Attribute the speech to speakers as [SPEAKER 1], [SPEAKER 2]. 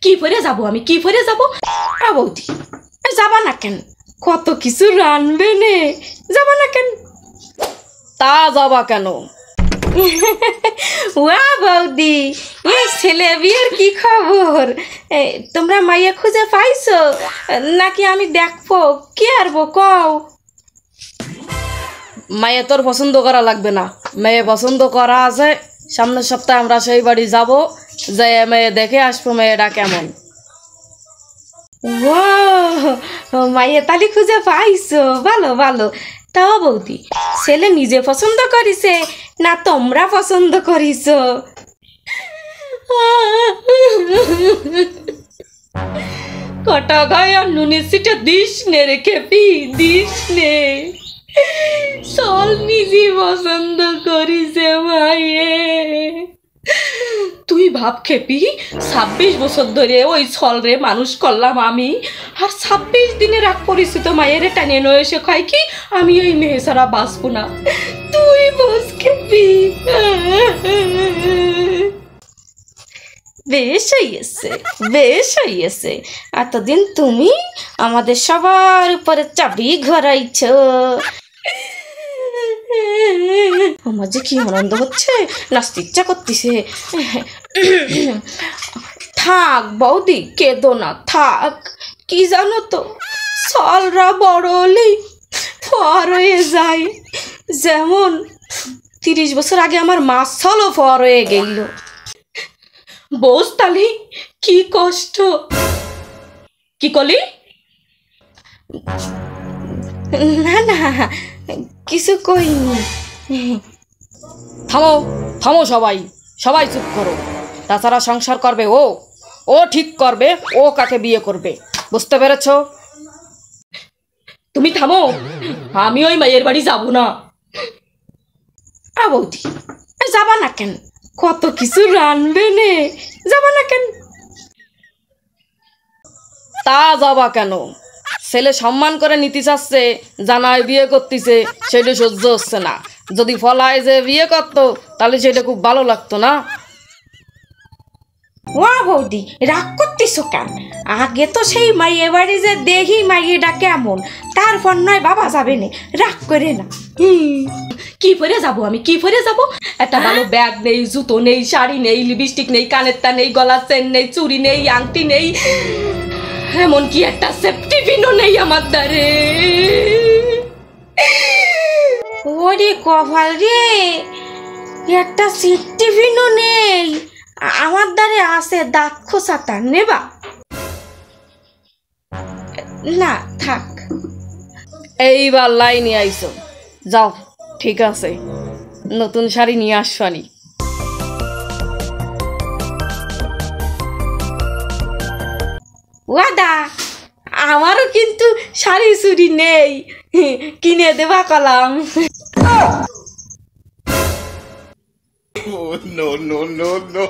[SPEAKER 1] কি পরে যাব আমি, কি পরে যাব? বৌদি যাবা না কেন? কত কিছু রানবে নে, যাবা না কেন?
[SPEAKER 2] তা যাবা কেন?
[SPEAKER 1] ওয়া বৌদি, এই ছেলে বিয়ের কি খবর? তোমরা মাইয়া খুঁজে পাইছো নাকি আমি দেখবো? কি আরবো কও?
[SPEAKER 2] মেয়ে তোর পছন্দ করা লাগবে না, মেয়ে পছন্দ করা আছে। সামনের সপ্তাহে আমরা সেই বাড়ি যাব, যে মেয়ে দেখে আসবো মেয়েটা কেমন।
[SPEAKER 1] ও মাইয়া তালি খুঁজে পাইছো, ভালো ভালো। তাও বৌদি, ছেলে নিজে পছন্দ করিছে না তোমরা পছন্দ করিছো? কটা গায়ে আর নুনের সিটে দিস নে রে খেপি, দিস নে। চল নিজে পছন্দ করিছে মাইয়ে। তুই ভাব খেপি, 26 বছর ধরে ওই ছল রে মানুষ করলাম আমি, আর 26 দিনে রাগ পরিচিত মায়ের টানিয়ে নয় এসে খাই কি আমি ওই মেয়ে ছাড়া বাঁচবো না। তুই বস খেপি। বেশ হইয়েছে, বেশ হইয়েছে। এতদিন তুমি আমাদের সবার উপরে চাবি ঘোরাইছ। আমার যে কি আনন্দ হচ্ছে, নাচতে ইচ্ছা করতেছে। থাক বৌদি, কেঁদো না, থাক। কি জানো তো, সলরা বড় হলেই ফর হয়ে যায়। যেমন 30 বছর আগে আমার মা সলও ফর হয়ে গেল। বোঝ তালি কি কষ্ট। কি কলি? না না, কিছু কইনি।
[SPEAKER 2] থামো থামো, সবাই সবাই চুপ করো। তাছাড়া সংসার করবে ও, ও ঠিক করবে ও কাকে বিয়ে করবে, বুঝতে পেরেছো?
[SPEAKER 1] তুমি থামো, আমি ওই মায়ের বাড়ি যাব না। বৌদি যাবা না কেন? কত কিছু রানবে নে, যাবা না কেন?
[SPEAKER 2] তা যাবা কেন? ছেলে সম্মান করে নিতে চাচ্ছে, জানায় বিয়ে করতেছে, সেটা সহ্য হচ্ছে না। যদি ফলায় যে বিয়ে করতো তাহলে সেটা খুব ভালো লাগতো না?
[SPEAKER 1] ওয়া বৌদি, রাগ করতেছো কেন? আগে তো সেই মাইয়ে বাড়ি যে দেখি মাইয়েটা কেমন, তারপর নয় বাবা যাবে না, রাগ করে না। কি পরে যাব আমি, কি পরে যাব? একটা ভালো ব্যাগ নেই, জুতো নেই, শাড়ি নেই, লিপস্টিক নেই, কানের তা নেই, গলার চেন নেই, চুড়ি নেই, আংটি নেই, এমনকি একটা সেফটি পিনও নেই আমার দ্বারে। ওরে কপাল রে, একটা সেফটি পিনও নেই। আমার দ্বারে আছে দাঁত খোসাটা, নেবা? না থাক।
[SPEAKER 2] এইবার লাইনে আইসো, যাও ঠিক আছে, নতুন শাড়ি নিয়ে আসবানি।
[SPEAKER 1] ওয়াদা, আমারও কিন্তু শাড়ি চুড়ি নেই, কিনে দেবা column.
[SPEAKER 3] Oh, no, no, no, no.